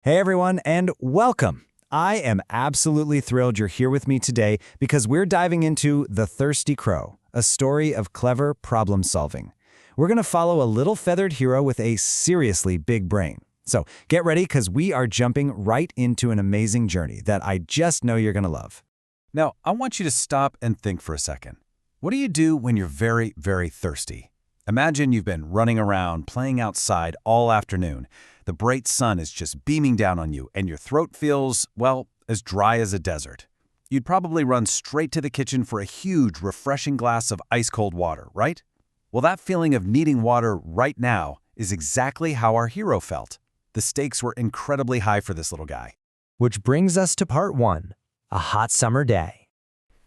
Hey everyone, and welcome! I am absolutely thrilled you're here with me today because we're diving into The Thirsty Crow, a story of clever problem solving. We're going to follow a little feathered hero with a seriously big brain. So get ready because we are jumping right into an amazing journey that I just know you're going to love. Now, I want you to stop and think for a second. What do you do when you're very, very thirsty? Imagine you've been running around, playing outside all afternoon. The bright sun is just beaming down on you, and your throat feels, well, as dry as a desert. You'd probably run straight to the kitchen for a huge, refreshing glass of ice-cold water, right? Well, that feeling of needing water right now is exactly how our hero felt. The stakes were incredibly high for this little guy. Which brings us to part one, a hot summer day.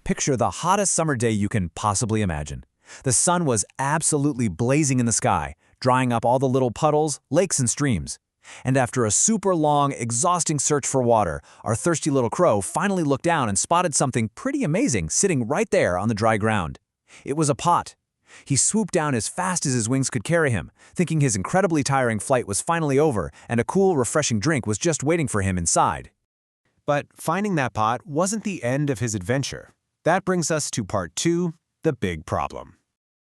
Picture the hottest summer day you can possibly imagine. The sun was absolutely blazing in the sky, drying up all the little puddles, lakes, and streams. And after a super long, exhausting search for water, our thirsty little crow finally looked down and spotted something pretty amazing sitting right there on the dry ground. It was a pot. He swooped down as fast as his wings could carry him, thinking his incredibly tiring flight was finally over and a cool, refreshing drink was just waiting for him inside. But finding that pot wasn't the end of his adventure. That brings us to part two, the big problem.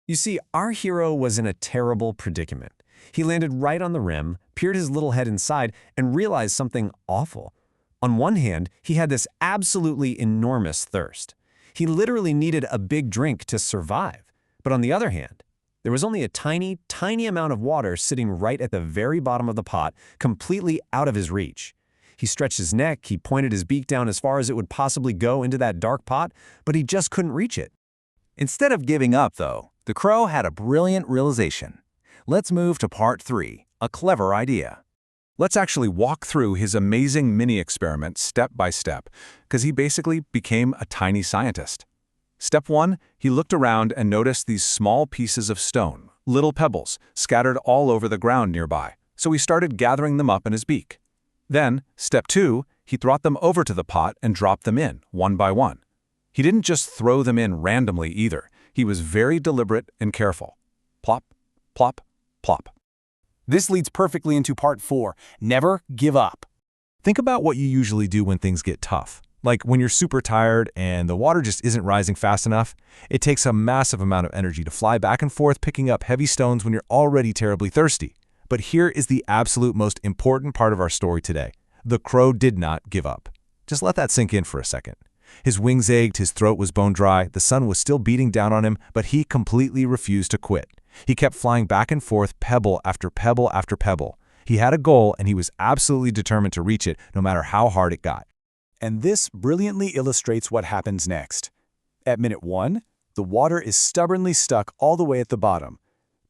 You see, our hero was in a terrible predicament. He landed right on the rim, peered his little head inside, and realized something awful. On one hand, he had this absolutely enormous thirst. He literally needed a big drink to survive. But on the other hand, there was only a tiny, tiny amount of water sitting right at the very bottom of the pot, completely out of his reach. He stretched his neck, he pointed his beak down as far as it would possibly go into that dark pot, but he just couldn't reach it. Instead of giving up, though, the crow had a brilliant realization. Let's move to part three, a clever idea. Let's actually walk through his amazing mini-experiment step by step, because he basically became a tiny scientist. Step one, he looked around and noticed these small pieces of stone, little pebbles, scattered all over the ground nearby, so he started gathering them up in his beak. Then, step two, he brought them over to the pot and dropped them in, one by one. He didn't just throw them in randomly either. He was very deliberate and careful. Plop, plop, plop. This leads perfectly into part four, never give up. Think about what you usually do when things get tough. Like when you're super tired and the water just isn't rising fast enough. It takes a massive amount of energy to fly back and forth picking up heavy stones when you're already terribly thirsty. But here is the absolute most important part of our story today. The crow did not give up. Just let that sink in for a second. His wings ached, his throat was bone dry, the sun was still beating down on him, but he completely refused to quit. He kept flying back and forth, pebble after pebble after pebble. He had a goal, and he was absolutely determined to reach it, no matter how hard it got. And this brilliantly illustrates what happens next. At minute 1, the water is stubbornly stuck all the way at the bottom.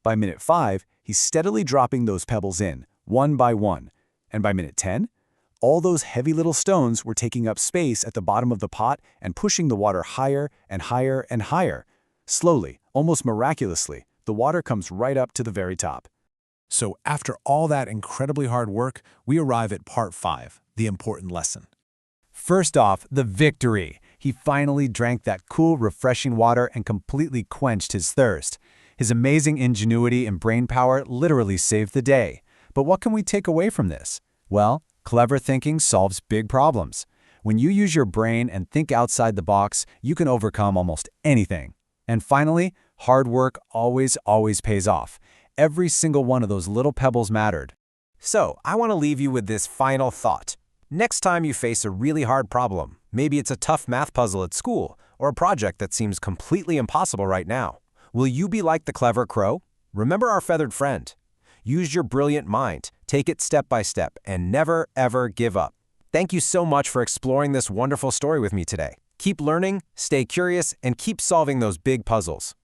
By minute 5, he's steadily dropping those pebbles in, one by one. And by minute 10, all those heavy little stones were taking up space at the bottom of the pot and pushing the water higher and higher and higher. Slowly, almost miraculously, the water comes right up to the very top. So after all that incredibly hard work, we arrive at part 5, the important lesson. First off, the victory. He finally drank that cool, refreshing water and completely quenched his thirst. His amazing ingenuity and brain power literally saved the day. But what can we take away from this? Well, clever thinking solves big problems. When you use your brain and think outside the box, you can overcome almost anything. And finally, hard work always pays off. Every single one of those little pebbles mattered. So, I want to leave you with this final thought. Next time you face a really hard problem, maybe it's a tough math puzzle at school or a project that seems completely impossible right now, will you be like the clever crow? Remember our feathered friend. Use your brilliant mind, take it step by step, and never, ever give up. Thank you so much for exploring this wonderful story with me today. Keep learning, stay curious, and keep solving those big puzzles.